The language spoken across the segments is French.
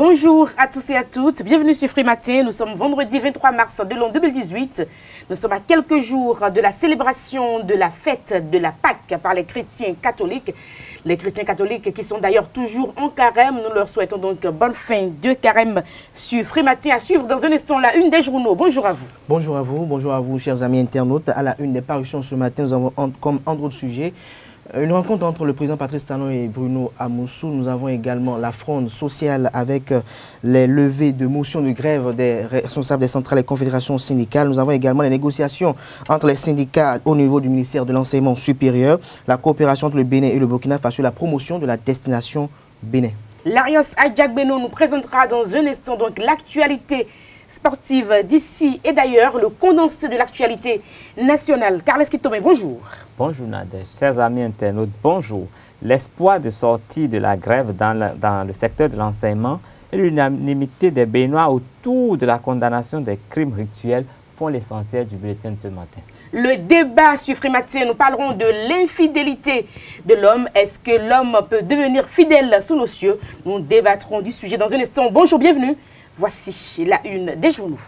Bonjour à tous et à toutes, bienvenue sur Free Matin. Nous sommes vendredi 23 mars de l'an 2018. Nous sommes à quelques jours de la célébration de la fête de la Pâque par les chrétiens catholiques. Les chrétiens catholiques qui sont d'ailleurs toujours en carême. Nous leur souhaitons donc bonne fin de carême sur Free Matin. À suivre dans un instant la une des journaux. Bonjour à vous. Bonjour à vous, chers amis internautes. À la une des parutions ce matin, nous avons comme entre autres sujets une rencontre entre le président Patrice Talon et Bruno Amoussou. Nous avons également la fronde sociale avec les levées de motions de grève des responsables des centrales et confédérations syndicales. Nous avons également les négociations entre les syndicats au niveau du ministère de l'Enseignement supérieur, la coopération entre le Bénin et le Burkina Faso, la promotion de la destination Bénin. Larios Adjagbeno nous présentera dans un instant donc l'actualité sportive d'ici et d'ailleurs, le condensé de l'actualité nationale. Carles Kitome, bonjour. Bonjour Nadège, chers amis internautes, bonjour. L'espoir de sortie de la grève dans le secteur de l'enseignement et l'unanimité des Béninois autour de la condamnation des crimes rituels font l'essentiel du bulletin de ce matin. Le débat sur Free Matin, nous parlerons de l'infidélité de l'homme. Est-ce que l'homme peut devenir fidèle sous nos cieux? Nous débattrons du sujet dans un instant. Bonjour, bienvenue. Voici la une des journaux.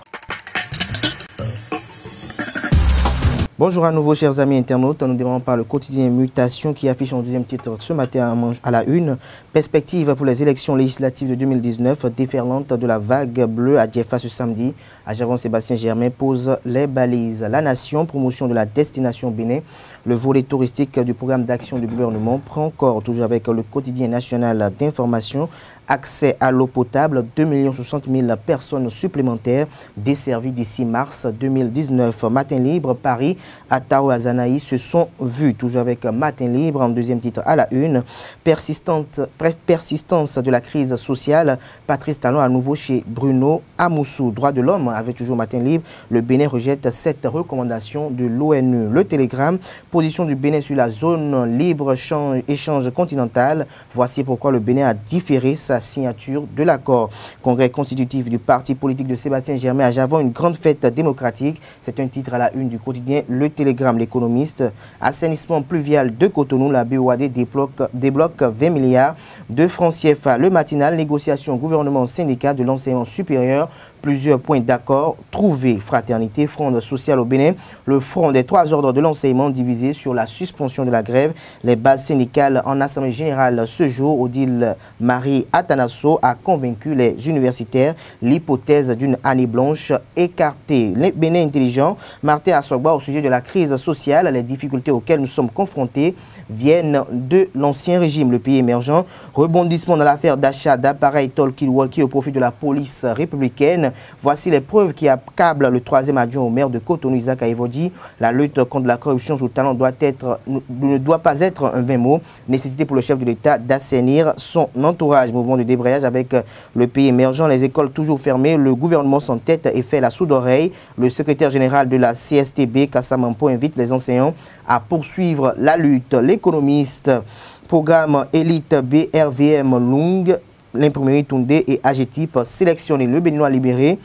Bonjour à nouveau, chers amis internautes. Nous démarrons par le quotidien Mutation qui affiche en deuxième titre ce matin à la une. Perspective pour les élections législatives de 2019, déferlante de la vague bleue à Diefa ce samedi. À Javon-Sébastien Germain pose les balises. La Nation, promotion de la destination Bénin. Le volet touristique du programme d'action du gouvernement prend corps toujours avec le quotidien national d'information. Accès à l'eau potable, 2 060 000 personnes supplémentaires desservies d'ici mars 2019. Matin libre, Paris, Atao et Azanaï se sont vus, toujours avec Matin libre en deuxième titre à la une. Persistance de la crise sociale, Patrice Talon à nouveau chez Bruno Amoussou. Droits de l'homme avec toujours Matin libre, le Bénin rejette cette recommandation de l'ONU. Le Télégramme, position du Bénin sur la zone libre-échange continentale. Voici pourquoi le Bénin a différé sa signature de l'accord. Congrès constitutif du parti politique de Sébastien Germain à Javon, une grande fête démocratique. C'est un titre à la une du quotidien Le Télégramme. L'économiste, assainissement pluvial de Cotonou, la BOAD débloque 20 milliards de francs CFA. Le matinal, négociation gouvernement syndicat de l'enseignement supérieur. Plusieurs points d'accord trouvés. Fraternité, fronde sociale au Bénin. Le front des trois ordres de l'enseignement divisé sur la suspension de la grève. Les bases syndicales en assemblée générale ce jour. Odile Marie Atanasso a convaincu les universitaires. L'hypothèse d'une année blanche écartée. Les Bénin intelligents, Martin Assogba au sujet de la crise sociale. Les difficultés auxquelles nous sommes confrontés viennent de l'ancien régime. Le pays émergent. Rebondissement dans l'affaire d'achat d'appareils talkie-walkie au profit de la police républicaine. Voici les preuves qui accablent le troisième adjoint au maire de Cotonou, Isaac Aïvodi. La lutte contre la corruption sous talent ne doit pas être un vain mot. Nécessité pour le chef de l'État d'assainir son entourage. Mouvement de débrayage avec le pays émergent. Les écoles toujours fermées. Le gouvernement s'entête et fait la sourde oreille. Le secrétaire général de la CSTB, Kassamampo, invite les enseignants à poursuivre la lutte. L'économiste, programme élite BRVM Lung, l'imprimerie Toundé et AGETIP sélectionné. Le Béninois libéré.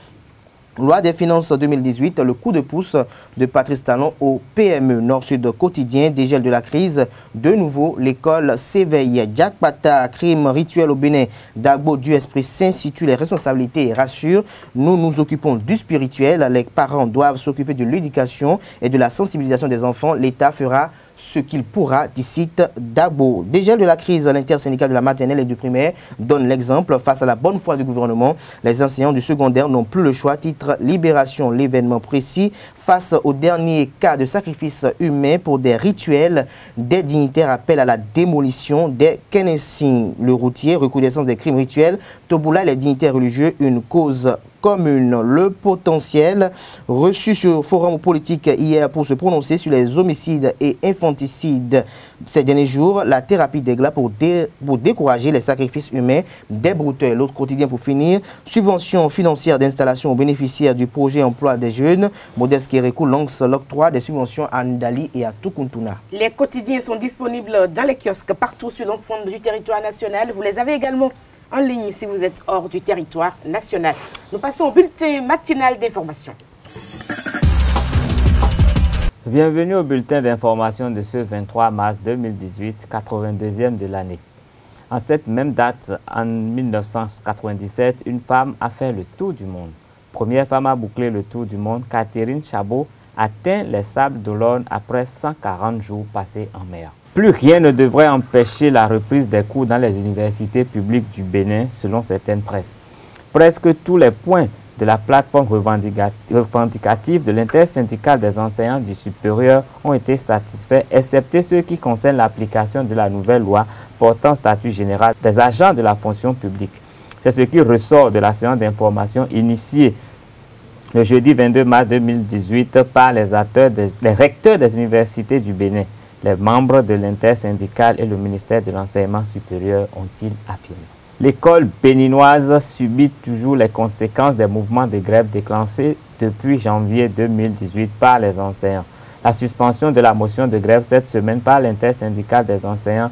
Loi des finances 2018, le coup de pouce de Patrice Talon au PME Nord-Sud quotidien, dégel de la crise. De nouveau, l'école s'éveille. Jack Pata, crime rituel au Bénin. Dagbo du Esprit s'institue les responsabilités et rassure. Nous nous occupons du spirituel. Les parents doivent s'occuper de l'éducation et de la sensibilisation des enfants. L'État fera ce qu'il pourra, d'ici Dagbo. Dégel de la crise, l'intersyndicale de la maternelle et du primaire donne l'exemple. Face à la bonne foi du gouvernement, les enseignants du secondaire n'ont plus le choix. Titre Libération, l'événement précis. Face au dernier cas de sacrifice humain pour des rituels, des dignitaires appellent à la démolition des Kenessin. Le routier, recrudescence des crimes rituels. Toboula, les dignitaires religieux, une cause commune. Le potentiel reçu sur forum politique hier pour se prononcer sur les homicides et infanticides ces derniers jours, la thérapie d'Egla pour décourager les sacrifices humains des brouteurs. L'autre quotidien pour finir, subvention financière d'installation aux bénéficiaires du projet emploi des jeunes. Modeste Kérékou lance l'octroi des subventions à Ndali et à Tukuntuna. Les quotidiens sont disponibles dans les kiosques partout sur l'ensemble du territoire national. Vous les avez également en ligne si vous êtes hors du territoire national. Nous passons au bulletin matinal d'information. Bienvenue au bulletin d'information de ce 23 mars 2018, 82e de l'année. En cette même date, en 1997, une femme a fait le tour du monde. Première femme à boucler le tour du monde, Catherine Chabot atteint les Sables d'Olonne après 140 jours passés en mer. Plus rien ne devrait empêcher la reprise des cours dans les universités publiques du Bénin, selon certaines presses. Presque tous les points de la plateforme revendicative de l'intersyndicale des enseignants du supérieur ont été satisfaits, excepté ceux qui concernent l'application de la nouvelle loi portant statut général des agents de la fonction publique. C'est ce qui ressort de la séance d'information initiée le jeudi 22 mars 2018 par les recteurs des universités du Bénin. Les membres de l'intersyndicale et le ministère de l'enseignement supérieur ont-ils affirmé. L'école béninoise subit toujours les conséquences des mouvements de grève déclenchés depuis janvier 2018 par les enseignants. La suspension de la motion de grève cette semaine par l'intersyndicale des enseignants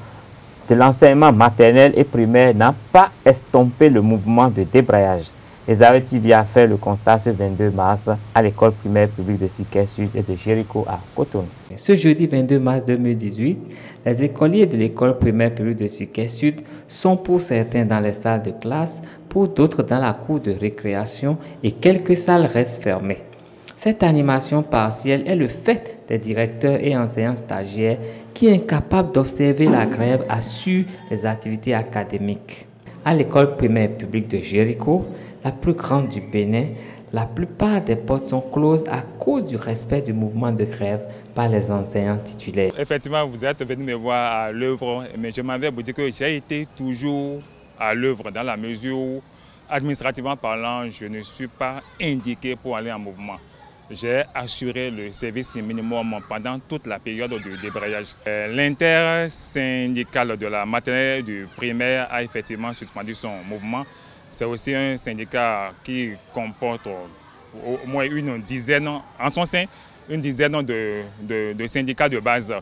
de l'enseignement maternel et primaire n'a pas estompé le mouvement de débrayage. Elisabeth TV a fait le constat ce 22 mars à l'école primaire publique de Siquet Sud et de Jéricho à Cotonou. Ce jeudi 22 mars 2018, les écoliers de l'école primaire publique de Siquet Sud sont pour certains dans les salles de classe, pour d'autres dans la cour de récréation et quelques salles restent fermées. Cette animation partielle est le fait des directeurs et enseignants stagiaires qui, incapables d'observer la grève, assurent les activités académiques. À l'école primaire publique de Jéricho, la plus grande du Bénin, la plupart des portes sont closes à cause du respect du mouvement de grève par les enseignants titulaires. Effectivement, vous êtes venu me voir à l'œuvre, mais je m'avais dit que j'ai été toujours à l'œuvre dans la mesure où, administrativement parlant, je ne suis pas indiqué pour aller en mouvement. J'ai assuré le service minimum pendant toute la période du débrayage. L'intersyndicale de la maternelle et du primaire a effectivement suspendu son mouvement. C'est aussi un syndicat qui comporte au moins une dizaine, en son sein, une dizaine de syndicats de base.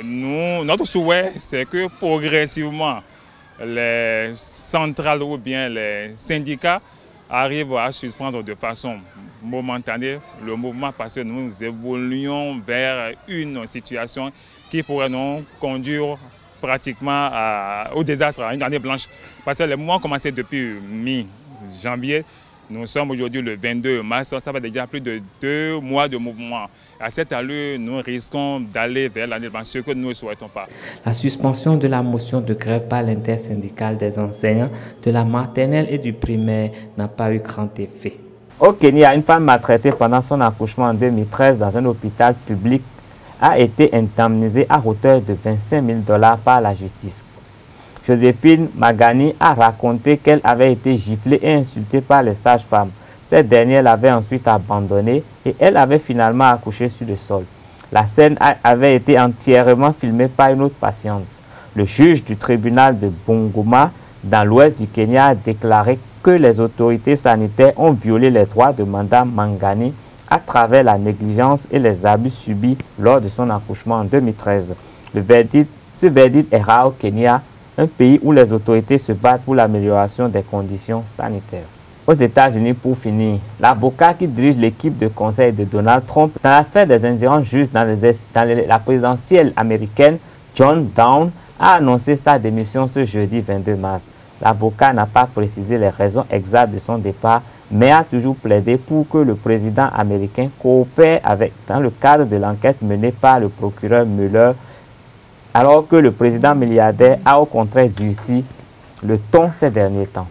Notre souhait, c'est que progressivement, les centrales ou bien les syndicats arrivent à suspendre de façon momentanée le mouvement parce que nous évoluons vers une situation qui pourrait nous conduire pratiquement au désastre, à une année blanche. Parce que les mouvements ont commencé depuis mi-janvier. Nous sommes aujourd'hui le 22 mars, ça va déjà plus de 2 mois de mouvement. À cette allure, nous risquons d'aller vers l'année blanche, ce que nous ne souhaitons pas. La suspension de la motion de grève par l'intersyndicale des enseignants de la maternelle et du primaire n'a pas eu grand effet. Au Kenya, une femme maltraitée pendant son accouchement en 2013 dans un hôpital public a été indemnisée à hauteur de 25 000 $ par la justice. Joséphine Magani a raconté qu'elle avait été giflée et insultée par les sages-femmes. Cette dernière l'avait ensuite abandonnée et elle avait finalement accouché sur le sol. La scène avait été entièrement filmée par une autre patiente. Le juge du tribunal de Bungoma, dans l'ouest du Kenya, a déclaré que les autorités sanitaires ont violé les droits de Mme Mangani à travers la négligence et les abus subis lors de son accouchement en 2013. Ce verdict est rare au Kenya, un pays où les autorités se battent pour l'amélioration des conditions sanitaires. Aux États-Unis, pour finir, l'avocat qui dirige l'équipe de conseil de Donald Trump dans l'affaire des ingérences justes dans la présidentielle américaine, John Down, a annoncé sa démission ce jeudi 22 mars. L'avocat n'a pas précisé les raisons exactes de son départ, mais a toujours plaidé pour que le président américain coopère dans le cadre de l'enquête menée par le procureur Mueller, alors que le président milliardaire a au contraire durci le ton ces derniers temps.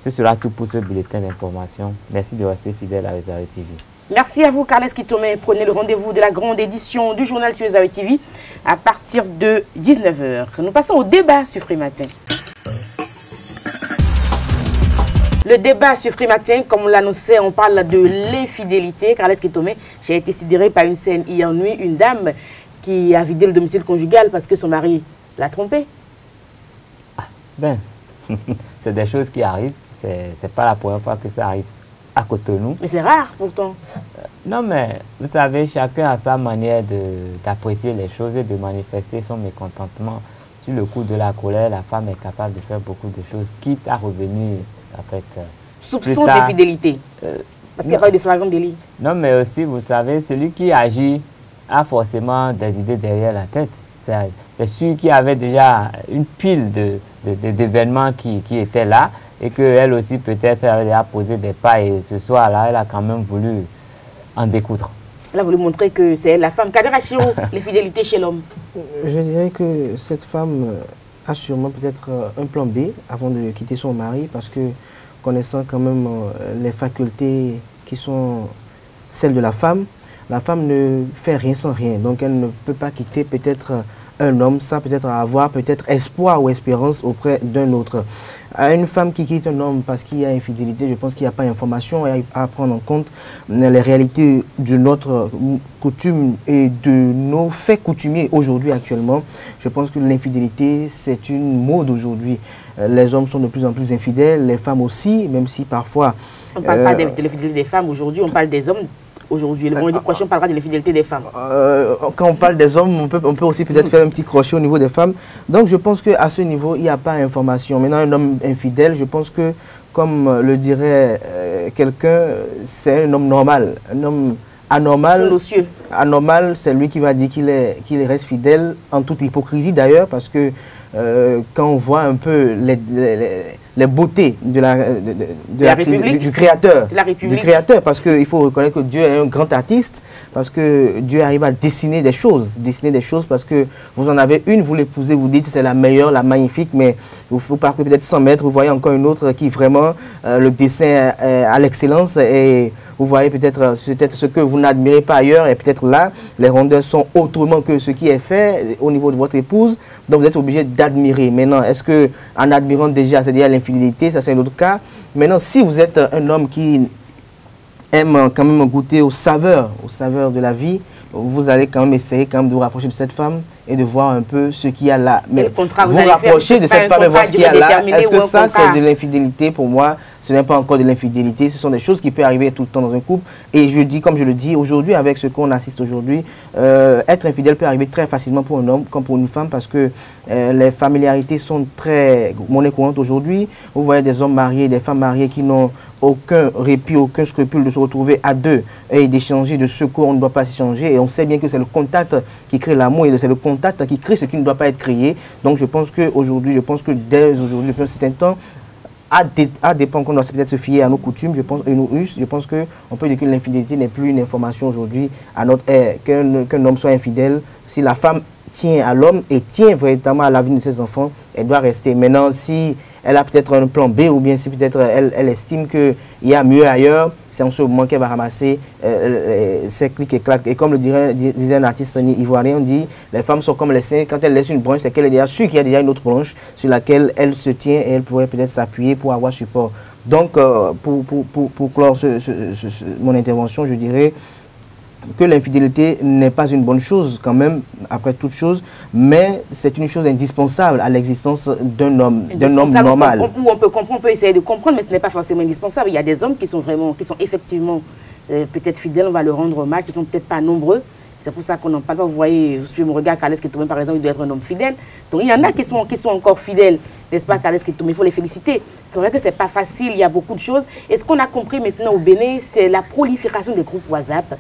Ce sera tout pour ce bulletin d'information. Merci de rester fidèle à Elisabeth TV. Merci à vous, Carles Kitomé. Prenez le rendez-vous de la grande édition du journal sur Elisabeth TV à partir de 19 h. Nous passons au débat sur Free Matin. Le débat sur Free Matin, comme on l'annonçait, on parle de l'infidélité. Carles Kitomé, j'ai été sidéré par une scène hier nuit, une dame qui a vidé le domicile conjugal parce que son mari l'a trompé. C'est des choses qui arrivent. C'est pas la première fois que ça arrive à Cotonou. Mais c'est rare pourtant. Non, mais vous savez, chacun a sa manière d'apprécier les choses et de manifester son mécontentement. Sur le coup de la colère, la femme est capable de faire beaucoup de choses, quitte à revenir avec... Soupçon d'infidélité. Parce qu'il n'y a pas eu de flagrant délit. Non, mais aussi, vous savez, celui qui agit a forcément des idées derrière la tête. c'est sûr qu'il y avait déjà une pile d'événements qui étaient là et qu'elle aussi peut-être avait déjà posé des pas et ce soir-là, elle a quand même voulu en découdre. Elle a voulu montrer que c'est la femme. Kader Achiro, l'infidélité chez l'homme. Je dirais que cette femme a sûrement peut-être un plan B avant de quitter son mari parce que connaissant quand même les facultés qui sont celles de la femme ne fait rien sans rien. Donc elle ne peut pas quitter peut-être un homme sans peut-être avoir peut-être espoir ou espérance auprès d'un autre. À une femme qui quitte un homme parce qu'il y a infidélité, je pense qu'il n'y a pas d'information à prendre en compte les réalités de notre coutume et de nos faits coutumiers aujourd'hui actuellement. Je pense que l'infidélité, c'est une mode aujourd'hui. Les hommes sont de plus en plus infidèles, les femmes aussi, même si parfois... On ne parle pas de l'infidélité des femmes aujourd'hui, on parle des hommes. Aujourd'hui, le vendredi prochain, on parlera de l'infidélité des femmes. Quand on parle des hommes, on peut aussi peut-être faire un petit crochet au niveau des femmes. Donc je pense qu'à ce niveau, il n'y a pas d'information. Maintenant, un homme infidèle, je pense que, comme le dirait quelqu'un, c'est un homme normal. Un homme anormal, c'est lui qui va dire qu'il reste fidèle, en toute hypocrisie d'ailleurs, parce que quand on voit un peu les beautés du créateur, parce qu'il faut reconnaître que Dieu est un grand artiste, parce que Dieu arrive à dessiner des choses, parce que vous en avez une, vous l'épousez, vous dites c'est la meilleure, la magnifique, mais vous parcourez peut-être 100 mètres, vous voyez encore une autre qui vraiment, le dessin est à l'excellence, et vous voyez peut-être ce que vous n'admirez pas ailleurs, et peut-être là, les rondeurs sont autrement que ce qui est fait au niveau de votre épouse, donc vous êtes obligé d'admirer. Maintenant, est-ce que en admirant déjà, c'est-à-dire l'infidélité, ça c'est un autre cas. Maintenant, si vous êtes un homme qui aime quand même goûter aux saveurs de la vie, vous allez quand même essayer quand même de vous rapprocher de cette femme et de voir un peu ce qu'il y a là. Mais vous rapprochez de cette femme et voir ce qu'il y a là. Est-ce que ça, c'est de l'infidélité? Pour moi, ce n'est pas encore de l'infidélité. Ce sont des choses qui peuvent arriver tout le temps dans un couple. Et je dis, comme je le dis, aujourd'hui, avec ce qu'on assiste aujourd'hui, être infidèle peut arriver très facilement pour un homme comme pour une femme parce que les familiarités sont très monnaie courante aujourd'hui. Vous voyez des hommes mariés, des femmes mariées qui n'ont aucun répit, aucun scrupule de se retrouver à deux et d'échanger de ce qu'on ne doit pas s'échanger. Et on sait bien que c'est le contact qui crée l'amour et c'est le contact qui crée ce qui ne doit pas être créé. Donc je pense qu'aujourd'hui, dès aujourd'hui, depuis un certain temps, à dépend qu'on doit peut-être se fier à nos coutumes, je pense qu'on peut dire que l'infidélité n'est plus une information aujourd'hui à notre ère. Qu'un homme soit infidèle, si la femme tient à l'homme et tient véritablement à l'avenir de ses enfants, elle doit rester. Maintenant, si elle a peut-être un plan B ou bien si peut-être elle estime qu'il y a mieux ailleurs, c'est en ce moment qu'elle va ramasser ses clics et claques. Et comme le disait un artiste ivoirien, on dit les femmes sont comme les saints, quand elles laissent une branche, c'est qu'elle est déjà sûre qu'il y a déjà une autre branche sur laquelle elle se tient et elle pourrait peut-être s'appuyer pour avoir support. Donc, pour clore mon intervention, je dirais que l'infidélité n'est pas une bonne chose quand même, après toute chose, mais c'est une chose indispensable à l'existence d'un homme normal. On peut essayer de comprendre, mais ce n'est pas forcément indispensable. Il y a des hommes qui sont effectivement peut-être fidèles, on va leur rendre hommage, qui ne sont peut-être pas nombreux. C'est pour ça qu'on n'en parle pas. Vous voyez, je me regarde Carles Kitoumé, par exemple, il doit être un homme fidèle. Donc il y en a qui sont encore fidèles, n'est-ce pas, Carles Kitoumé? Il faut les féliciter. C'est vrai que ce n'est pas facile, il y a beaucoup de choses. Et ce qu'on a compris maintenant au Bénin, c'est la prolifération des groupes WhatsApp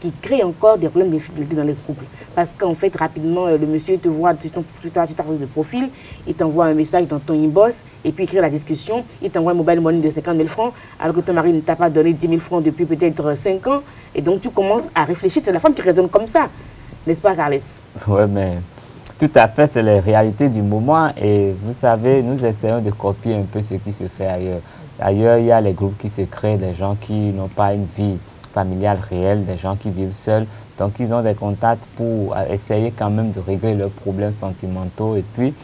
qui crée encore des problèmes d'infidélité dans les couples. Parce qu'en fait, rapidement, le monsieur te voit sur ta photo de profil, il t'envoie un message dans ton inbox, et puis il crée la discussion, il t'envoie un mobile money de 50 000 francs, alors que ton mari ne t'a pas donné 10 000 francs depuis peut-être 5 ans, et donc tu commences à réfléchir. C'est la femme qui raisonne comme ça, n'est-ce pas, Carles? Oui, mais tout à fait, c'est les réalités du moment, et vous savez, nous essayons de copier un peu ce qui se fait ailleurs. Ailleurs, il y a les groupes qui se créent, des gens qui n'ont pas une vie familiale réelle, des gens qui vivent seuls. Donc, ils ont des contacts pour essayer quand même de régler leurs problèmes sentimentaux. Et puis,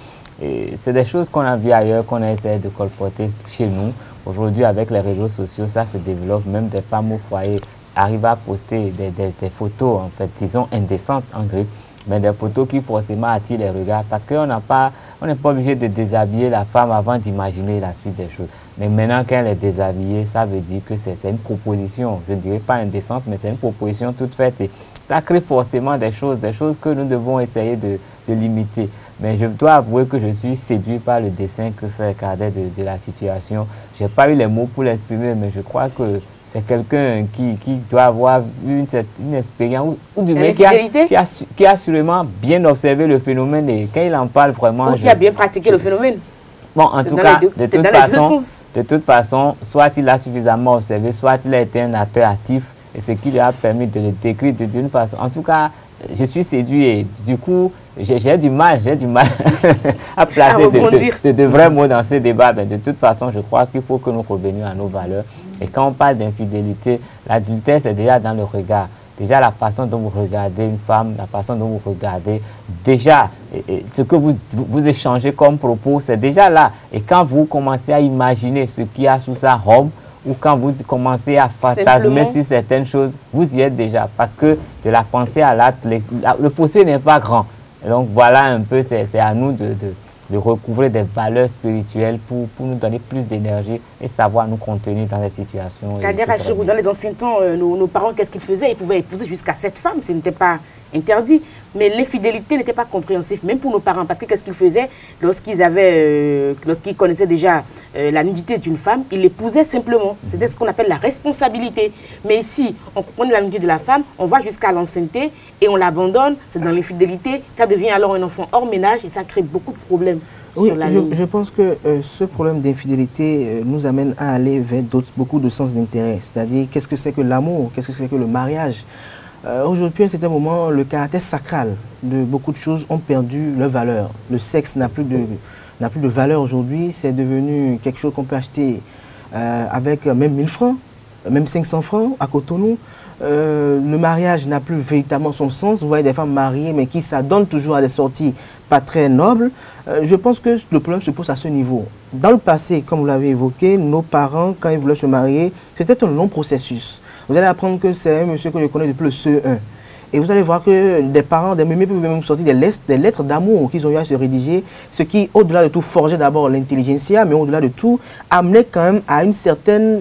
c'est des choses qu'on a vues ailleurs, qu'on a essayé de colporter chez nous. Aujourd'hui, avec les réseaux sociaux, ça se développe. Même des femmes au foyer arrivent à poster des photos, en fait, disons, indécentes en grec, mais des photos qui forcément attirent les regards. Parce qu'on n'est pas obligé de déshabiller la femme avant d'imaginer la suite des choses. Mais maintenant qu'elle est déshabillée, ça veut dire que c'est une proposition, je ne dirais pas indécente, mais c'est une proposition toute faite. Et ça crée forcément des choses que nous devons essayer de limiter. Mais je dois avouer que je suis séduit par le dessin que fait Kader de la situation. Je n'ai pas eu les mots pour l'exprimer, mais je crois que c'est quelqu'un qui doit avoir une expérience ou du mec qui a sûrement bien observé le phénomène et quand il en parle vraiment... Ou qui a bien pratiqué le phénomène. Bon, en tout cas, de toute façon, soit il a suffisamment observé, soit il a été un acteur actif et ce qui lui a permis de le décrire d'une façon... En tout cas, je suis séduit et du coup, j'ai du mal à placer de vrais mots dans ce débat. Mais de toute façon, je crois qu'il faut que nous revenions à nos valeurs. Et quand on parle d'infidélité, l'adultère, c'est déjà dans le regard. Déjà, la façon dont vous regardez une femme, la façon dont vous regardez, déjà, ce que vous échangez comme propos, c'est déjà là. Et quand vous commencez à imaginer ce qu'il y a sous sa robe, ou quand vous commencez à fantasmer sur certaines choses, vous y êtes déjà. Parce que de la pensée à l'acte, le fossé n'est pas grand. Et donc voilà un peu, c'est à nous de recouvrer des valeurs spirituelles pour nous donner plus d'énergie et savoir nous contenir dans les situations. Kader Achirou, dans les anciens temps, nos parents, qu'est-ce qu'ils faisaient? Ils pouvaient épouser jusqu'à 7 femmes, ce n'était pas interdit. Mais l'infidélité n'était pas compréhensible, même pour nos parents, parce que qu'est-ce qu'ils faisaient lorsqu'ils connaissaient déjà la nudité d'une femme, ils l'épousaient simplement. C'était ce qu'on appelle la responsabilité. Mais ici, on prend la nudité de la femme, on va jusqu'à l'ancienneté et on l'abandonne, c'est dans l'infidélité, ça devient alors un enfant hors ménage et ça crée beaucoup de problèmes. Oui, je pense que ce problème d'infidélité nous amène à aller vers beaucoup de sens d'intérêt. C'est-à-dire, qu'est-ce que c'est que l'amour? Qu'est-ce que c'est que le mariage? Aujourd'hui, à un certain moment, le caractère sacral de beaucoup de choses ont perdu leur valeur. Le sexe n'a plus de valeur aujourd'hui. C'est devenu quelque chose qu'on peut acheter avec même 1000 francs, même 500 francs à Cotonou. Le mariage n'a plus véritablement son sens. Vous voyez des femmes mariées, mais qui s'adonnent toujours à des sorties pas très nobles. Je pense que le problème se pose à ce niveau. Dans le passé, comme vous l'avez évoqué, nos parents, quand ils voulaient se marier, c'était un long processus. Vous allez apprendre que c'est un monsieur que je connais depuis le CE1. Et vous allez voir que des parents, des mémés peuvent même sortir des lettres d'amour qu'ils ont eu à se rédiger, ce qui, au-delà de tout, forgeait d'abord l'intelligentsia, mais au-delà de tout, amenait quand même à une certaine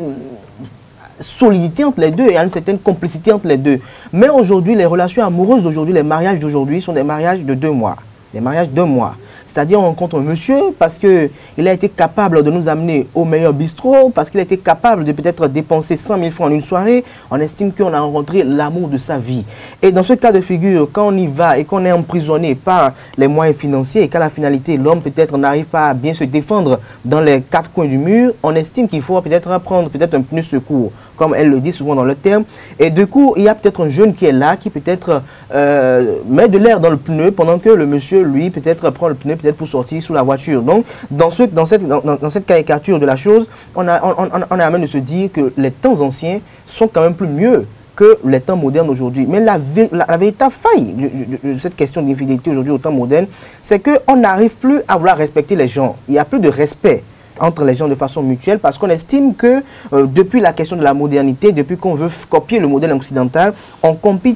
solidité entre les deux et à une certaine complicité entre les deux. Mais aujourd'hui, les relations amoureuses d'aujourd'hui, les mariages d'aujourd'hui sont des mariages de 2 mois. Des mariages d'1 mois. C'est-à-dire, on rencontre un monsieur parce qu'il a été capable de nous amener au meilleur bistrot, parce qu'il a été capable de peut-être dépenser 100 000 francs en une soirée. On estime qu'on a rencontré l'amour de sa vie. Et dans ce cas de figure, quand on y va et qu'on est emprisonné par les moyens financiers et qu'à la finalité, l'homme peut-être n'arrive pas à bien se défendre dans les 4 coins du mur, on estime qu'il faut peut-être prendre un pneu secours, comme elle le dit souvent dans le terme. Et du coup, il y a peut-être un jeune qui est là, qui peut-être met de l'air dans le pneu pendant que le monsieur, lui, peut-être prend le pneu peut-être pour sortir sous la voiture. Donc, dans cette caricature de la chose, on est à même de se dire que les temps anciens sont quand même plus mieux que les temps modernes aujourd'hui. Mais la véritable faille de cette question d'infidélité aujourd'hui au temps moderne, c'est qu'on n'arrive plus à vouloir respecter les gens. Il n'y a plus de respect entre les gens de façon mutuelle parce qu'on estime que depuis la question de la modernité, depuis qu'on veut copier le modèle occidental, on copie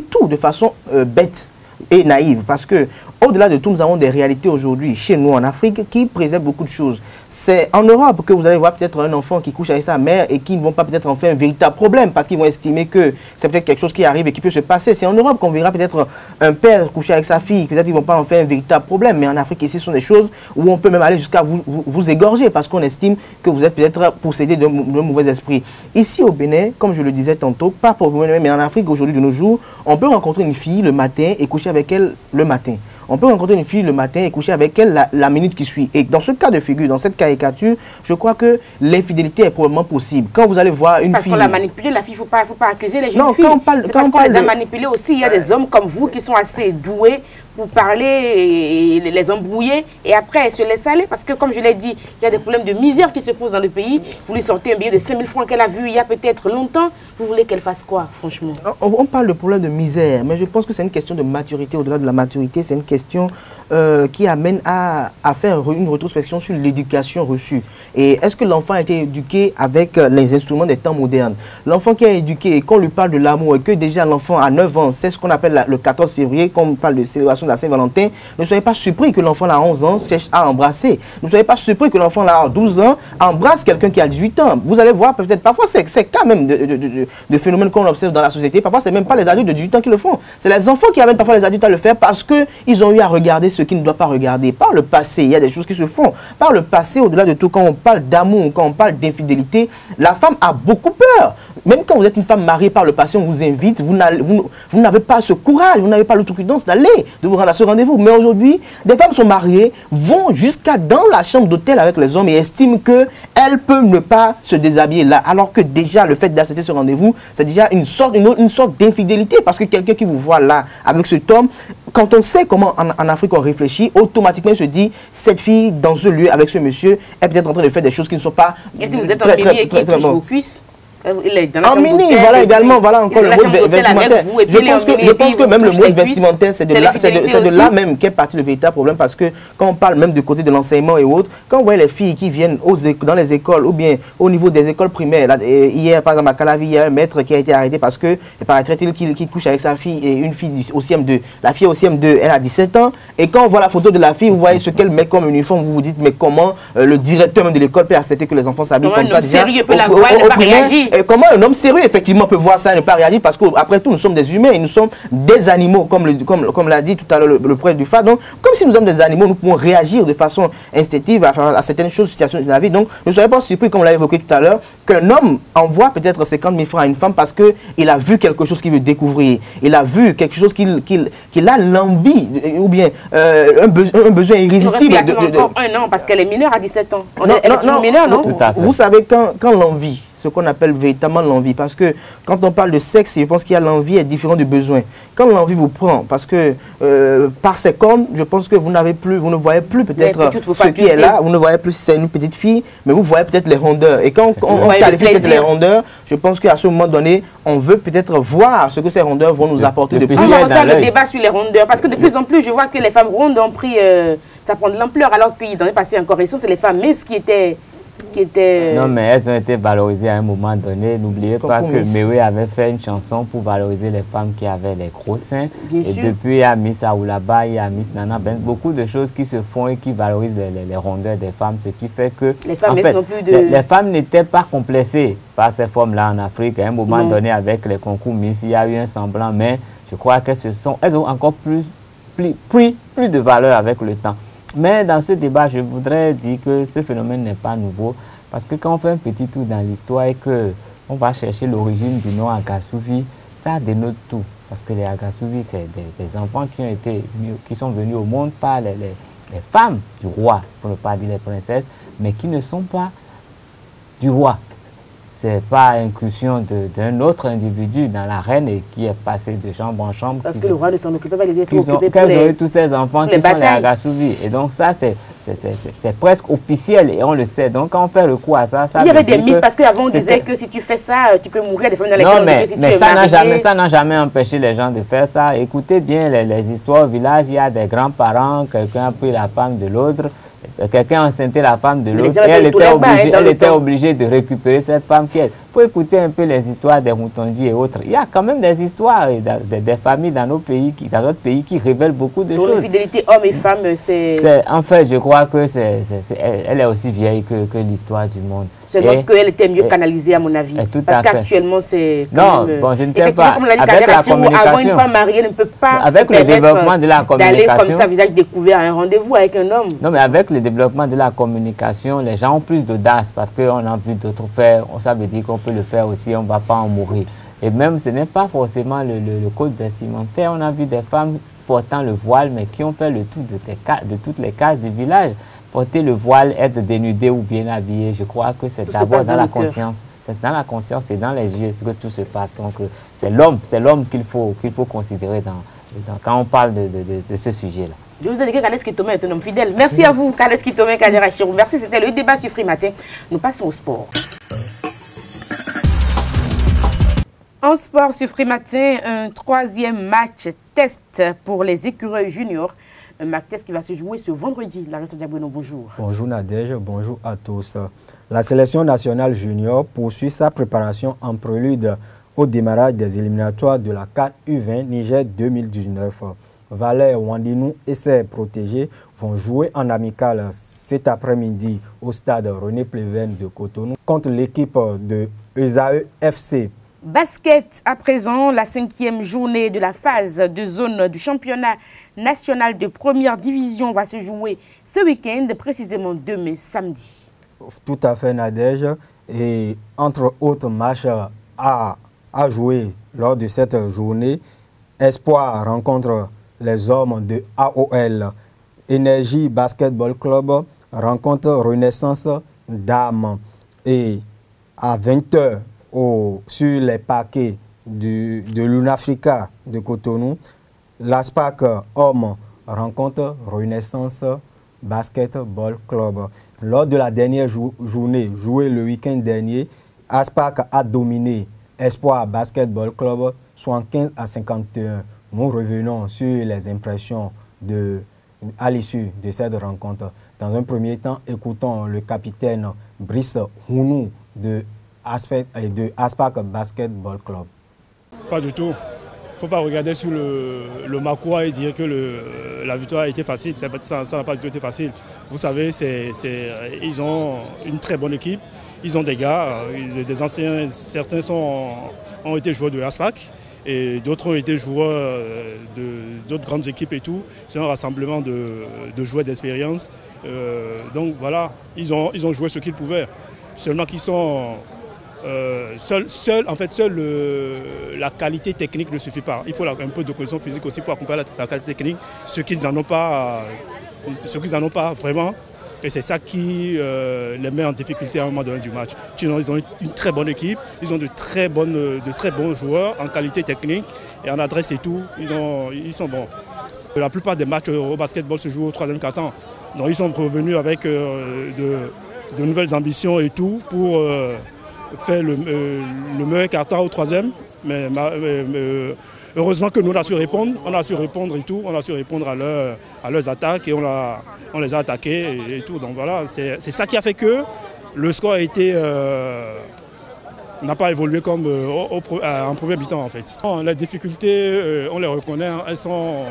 tout de façon bête et naïve, parce que au-delà de tout, nous avons des réalités aujourd'hui chez nous en Afrique qui préservent beaucoup de choses. C'est en Europe que vous allez voir peut-être un enfant qui couche avec sa mère et qui ne vont pas peut-être en faire un véritable problème parce qu'ils vont estimer que c'est peut-être quelque chose qui arrive et qui peut se passer. C'est en Europe qu'on verra peut-être un père coucher avec sa fille, peut-être qu'ils ne vont pas en faire un véritable problème. Mais en Afrique, ici, ce sont des choses où on peut même aller jusqu'à vous égorger parce qu'on estime que vous êtes peut-être possédé d'un mauvais esprit. Ici au Bénin, comme je le disais tantôt, pas pour vous-même, mais en Afrique aujourd'hui de nos jours, on peut rencontrer une fille le matin et coucher avec elle le matin. On peut rencontrer une fille le matin et coucher avec elle la minute qui suit. Et dans ce cas de figure, dans cette caricature, je crois que l'infidélité est probablement possible. Quand vous allez voir une fille... Parce qu'on l'a manipulée, la fille, il ne faut pas accuser les jeunes filles. Non, quand on les a manipulées aussi, il y a des hommes comme vous qui sont assez doués pour parler et les embrouiller et après elles se laissent aller parce que comme je l'ai dit, il y a des problèmes de misère qui se posent dans le pays. Vous lui sortez un billet de 5 000 francs qu'elle a vu il y a peut-être longtemps. Vous voulez qu'elle fasse quoi, franchement? On parle de problème de misère, mais je pense que c'est une question de maturité. Au-delà de la maturité, c'est une question qui amène à faire une rétrospection sur l'éducation reçue. Et est-ce que l'enfant a été éduqué avec les instruments des temps modernes? L'enfant qui est éduqué et qu'on lui parle de l'amour et que déjà l'enfant à 9 ans, c'est ce qu'on appelle le 14 février, quand on parle de célébration de la Saint-Valentin, ne soyez pas surpris que l'enfant à 11 ans cherche à embrasser. Ne soyez pas surpris que l'enfant à 12 ans embrasse quelqu'un qui a 18 ans. Vous allez voir, peut-être parfois, c'est quand même de phénomènes qu'on observe dans la société. Parfois, c'est même pas les adultes de 18 ans qui le font. C'est les enfants qui amènent parfois les adultes à le faire parce qu'ils ont eu à regarder ce qu'ils ne doivent pas regarder. Par le passé, il y a des choses qui se font. Par le passé, au-delà de tout, quand on parle d'amour, quand on parle d'infidélité, la femme a beaucoup peur. Même quand vous êtes une femme mariée par le passé, on vous invite, vous n'avez pas ce courage, vous n'avez pas l'autoprudence d'aller, de vous rendre à ce rendez-vous. Mais aujourd'hui, des femmes sont mariées, vont jusqu'à dans la chambre d'hôtel avec les hommes et estiment qu'elles peuvent ne pas se déshabiller là. Alors que déjà, le fait d'accepter ce rendez-vous, c'est déjà une sorte d'infidélité. Parce que quelqu'un qui vous voit là, avec cet homme, quand on sait comment en Afrique on réfléchit, automatiquement on se dit, cette fille dans ce lieu avec ce monsieur est peut-être en train de faire des choses qui ne sont pas... Et si vous êtes en mini et qui touche vos cuisses? En mini, voilà également, voilà encore le mode vestimentaire. Je pense que même le mode vestimentaire, c'est de là même qu'est parti le véritable problème, parce que quand on parle même du côté de l'enseignement et autres, quand on voit les filles qui viennent dans les écoles ou bien au niveau des écoles primaires, hier par exemple à Calavi, il y a un maître qui a été arrêté parce que il paraîtrait-il qu'il couche avec sa fille et une fille au CM2. La fille au CM2, elle a 17 ans, et quand on voit la photo de la fille, vous voyez ce qu'elle met comme uniforme, vous vous dites mais comment le directeur même de l'école peut accepter que les enfants s'habillent comme ça déjà au primaire? Et comment un homme sérieux, effectivement, peut voir ça et ne pas réagir? Parce qu'après tout, nous sommes des humains et nous sommes des animaux, comme l'a dit tout à l'heure le prêtre du phare. Donc, comme si nous sommes des animaux, nous pouvons réagir de façon instinctive à certaines choses, situations de la vie. Donc, ne soyez pas surpris, comme on l'a évoqué tout à l'heure, qu'un homme envoie peut-être 50 000 francs à une femme parce qu'il a vu quelque chose qu'il veut découvrir. Il a vu quelque chose qu'il a l'envie, ou bien un besoin irrésistible. Encore un an, parce qu'elle est mineure à 17 ans. Elle est toujours mineure, non? Vous savez, quand l'envie, ce qu'on appelle véritablement l'envie, parce que quand on parle de sexe, je pense qu'il y a l'envie est différent du besoin. Quand l'envie vous prend, parce que par ses cornes, je pense que vous ne voyez plus peut-être ce qui est là, vous ne voyez plus si c'est une petite fille, mais vous voyez peut-être les rondeurs. Et quand on qualifie peut-être les rondeurs, je pense qu'à ce moment donné, on veut peut-être voir ce que ces rondeurs vont nous apporter de plus. On va refaire le débat sur les rondeurs, parce que de plus en plus, je vois que les femmes rondes ont pris, ça prend de l'ampleur, alors qu'il dans le passé encore récent, c'est les femmes minces qui étaient... Non, mais elles ont été valorisées à un moment donné. N'oubliez pas que Mewe avait fait une chanson pour valoriser les femmes qui avaient les gros seins. Bien sûr. Depuis, il y a Miss Aoulaba, il y a Miss Nana Ben, beaucoup de choses qui se font et qui valorisent les rondeurs des femmes, ce qui fait que les femmes, les femmes n'étaient pas complexées par ces formes-là en Afrique. À un moment donné, avec les concours Miss, il y a eu un semblant, mais je crois qu'elles ont encore pris plus de valeur avec le temps. Mais dans ce débat, je voudrais dire que ce phénomène n'est pas nouveau, parce que quand on fait un petit tour dans l'histoire et qu'on va chercher l'origine du nom Agasouvi, ça dénote tout. Parce que les Agasouvi, c'est des enfants qui sont venus au monde par les femmes du roi, pour ne pas dire les princesses, mais qui ne sont pas du roi. C'est pas inclusion d'un autre individu dans la reine et qui est passé de chambre en chambre. Parce que le roi ne s'en occupait pas, il était trop occupé pour tous ces enfants qui sont les Agasouvi. Et donc ça, c'est presque officiel et on le sait. Donc quand on fait recours à ça... Il y avait des mythes parce qu'avant on disait que si tu fais ça, tu peux mourir. Des familles dans lesquelles on disait si tu es marié. Ça n'a jamais empêché les gens de faire ça. Écoutez bien les histoires au village, il y a des grands-parents, quelqu'un a pris la femme de l'autre. Quelqu'un enceintait la femme de l'autre et elle était obligée de récupérer cette femme qui est. Il faut écouter un peu les histoires des Moutondi et autres. Il y a quand même des histoires des familles dans notre pays qui révèlent beaucoup de choses. L'infidélité homme et femme, c'est... En fait, je crois que elle est aussi vieille que l'histoire du monde. Seulement qu'elle était mieux canalisée, à mon avis. Parce qu'actuellement, c'est... Non, bon, je ne sais pas. Comme l'a dit avant, une femme mariée ne peut pas avec le développement de la communication, d'aller comme ça, visage découvert à un rendez-vous avec un homme. Non, mais avec le développement de la communication, les gens ont plus d'audace parce qu'on a vu d'autres faire. Ça veut dire qu'on peut le faire aussi, on ne va pas en mourir. Et même, ce n'est pas forcément le code vestimentaire. On a vu des femmes portant le voile, mais qui ont fait le tour de toutes les cases du village. Porter le voile, être dénudé ou bien habillé, je crois que c'est d'abord dans la conscience. C'est dans la conscience et dans les yeux que tout se passe. Donc, c'est l'homme qu'il faut considérer quand on parle de ce sujet-là. Je vous ai dit que Kales Kitome est un homme fidèle. Merci à vous, Kales Kitome Kaderachirou. Merci, c'était le débat sur Free Matin. Nous passons au sport. En sport sur Free Matin, un troisième match test pour les écureuils juniors. Un match test qui va se jouer ce vendredi. Larissa Diaboueno, bonjour. Bonjour Nadège, bonjour à tous. La sélection nationale junior poursuit sa préparation en prélude au démarrage des éliminatoires de la CAN U20 Niger 2019. Valère Wandinou et ses protégés vont jouer en amical cet après-midi au stade René Pleven de Cotonou contre l'équipe de ESAE FC. Basket à présent, la 5e journée de la phase de zone du championnat national de première division va se jouer ce week-end, précisément demain samedi. Tout à fait, Nadège. Et entre autres matchs à jouer lors de cette journée, Espoir rencontre les hommes de AOL. Énergie Basketball Club rencontre Renaissance Dames. Et à 20h, sur les parquets de l'Unafrica de Cotonou, l'ASPAC Homme rencontre Renaissance Basketball Club. Lors de la dernière journée jouée le week-end dernier, ASPAC a dominé Espoir Basketball Club 75 à 51. Nous revenons sur les impressions à l'issue de cette rencontre. Dans un premier temps, écoutons le capitaine Brice Hounou de ASPAC Basketball Club. Pas du tout. Il ne faut pas regarder sur le Makoua et dire que la victoire a été facile. Ça n'a pas du tout été facile. Vous savez, ils ont une très bonne équipe. Ils ont des gars, des anciens, certains ont été joueurs de ASPAC et d'autres ont été joueurs d'autres grandes équipes et tout. C'est un rassemblement de joueurs d'expérience. Donc voilà, ils ont joué ce qu'ils pouvaient. Seulement qu'ils sont... Seule la qualité technique ne suffit pas. Il faut un peu de cohésion physique aussi pour accompagner la qualité technique, ce qu'ils n'en ont pas vraiment. Et c'est ça qui les met en difficulté à un moment donné du match. Sinon, ils ont une très bonne équipe, ils ont de très bons joueurs en qualité technique et en adresse et tout. Ils sont bons. La plupart des matchs au basketball se jouent au 3e quart-temps. Donc ils sont revenus avec de nouvelles ambitions et tout pour faire le meilleur quart-temps au 3e. Mais heureusement que nous on a su répondre et tout, on a su répondre à leurs attaques et on les a attaqués et tout. Donc voilà, c'est ça qui a fait que le score n'a pas évolué comme en premier mi-temps en fait. Les difficultés, on les reconnaît, elles sont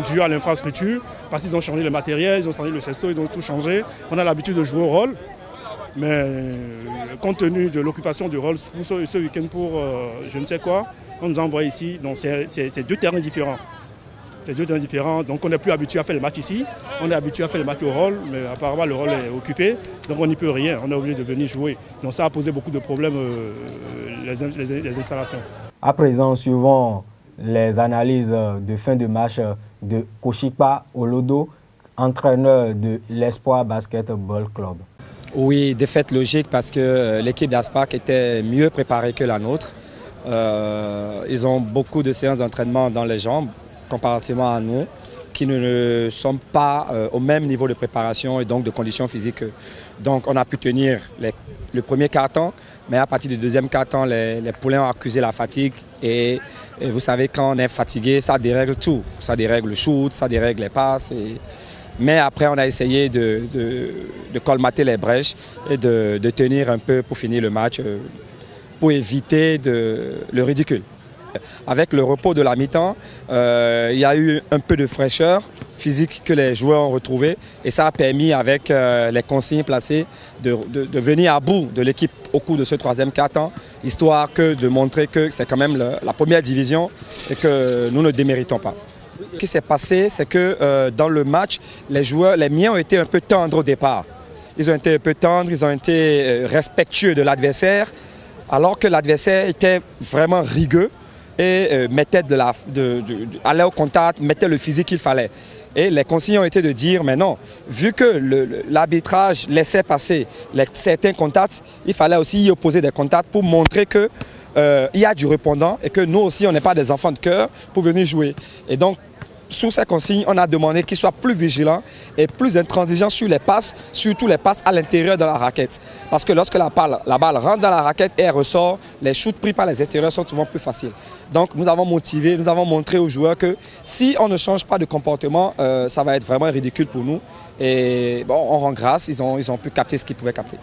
dues à l'infrastructure parce qu'ils ont changé le matériel, ils ont changé le cesto, ils ont tout changé. On a l'habitude de jouer au rôle. Mais compte tenu de l'occupation du rôle pour ce week-end pour je ne sais quoi, on nous envoie ici. Donc c'est 2 terrains différents. C'est 2 terrains différents. Donc on n'est plus habitué à faire les matchs ici. On est habitué à faire les matchs au rôle, mais apparemment le rôle est occupé. Donc on n'y peut rien. On est obligé de venir jouer. Donc ça a posé beaucoup de problèmes, les installations. À présent, suivons les analyses de fin de match de Koshipa Olodo, entraîneur de l'Espoir Basketball Club. Oui, défaite logique parce que l'équipe d'ASPAC était mieux préparée que la nôtre. Ils ont beaucoup de séances d'entraînement dans les jambes comparativement à nous, qui ne sommes pas au même niveau de préparation et donc de conditions physiques. Donc on a pu tenir le premier quart-temps, mais à partir du deuxième quart-temps, les poulains ont accusé la fatigue et vous savez, quand on est fatigué, ça dérègle tout. Ça dérègle le shoot, ça dérègle les passes. Mais après, on a essayé de colmater les brèches et de tenir un peu pour finir le match, pour éviter le ridicule. Avec le repos de la mi-temps, il y a eu un peu de fraîcheur physique que les joueurs ont retrouvé et ça a permis, avec les consignes placées, de venir à bout de l'équipe au cours de ce 3e quart-temps, histoire de montrer que c'est quand même la première division et que nous ne déméritons pas. Ce qui s'est passé, c'est que dans le match, les miens ont été un peu tendres au départ. Ils ont été un peu tendres, ils ont été respectueux de l'adversaire, alors que l'adversaire était vraiment rigueux et allait au contact, mettait le physique qu'il fallait. Et les consignes ont été de dire, mais non, vu que l'arbitrage laissait passer certains contacts, il fallait aussi y opposer des contacts pour montrer que il y a du répondant et que nous aussi, on n'est pas des enfants de cœur pour venir jouer. Et donc, sous ces consignes, on a demandé qu'ils soient plus vigilants et plus intransigeants sur les passes, surtout les passes à l'intérieur de la raquette. Parce que lorsque la balle rentre dans la raquette et elle ressort, les shoots pris par les extérieurs sont souvent plus faciles. Donc nous avons motivé, nous avons montré aux joueurs que si on ne change pas de comportement, ça va être vraiment ridicule pour nous. Et bon, on rend grâce, ils ont pu capter ce qu'ils pouvaient capter.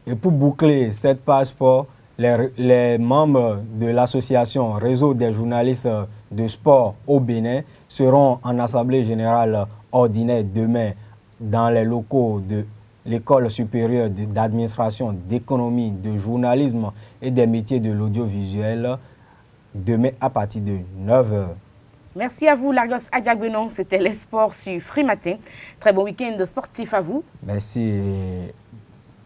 Et pour boucler cette page sport, Les membres de l'association Réseau des journalistes de sport au Bénin seront en assemblée générale ordinaire demain dans les locaux de l'École supérieure d'administration, d'économie, de journalisme et des métiers de l'audiovisuel demain à partir de 9h. Merci à vous, Lagos Adjagbenon. C'était les sports sur Free Matin. Très bon week-end sportif à vous. Merci et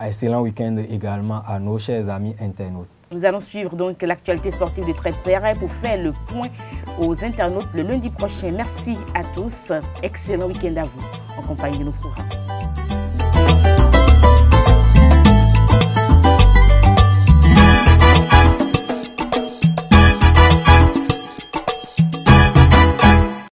excellent week-end également à nos chers amis internautes. Nous allons suivre donc l'actualité sportive de très près pour faire le point aux internautes le lundi prochain. Merci à tous. Excellent week-end à vous en compagnie de nos programmes.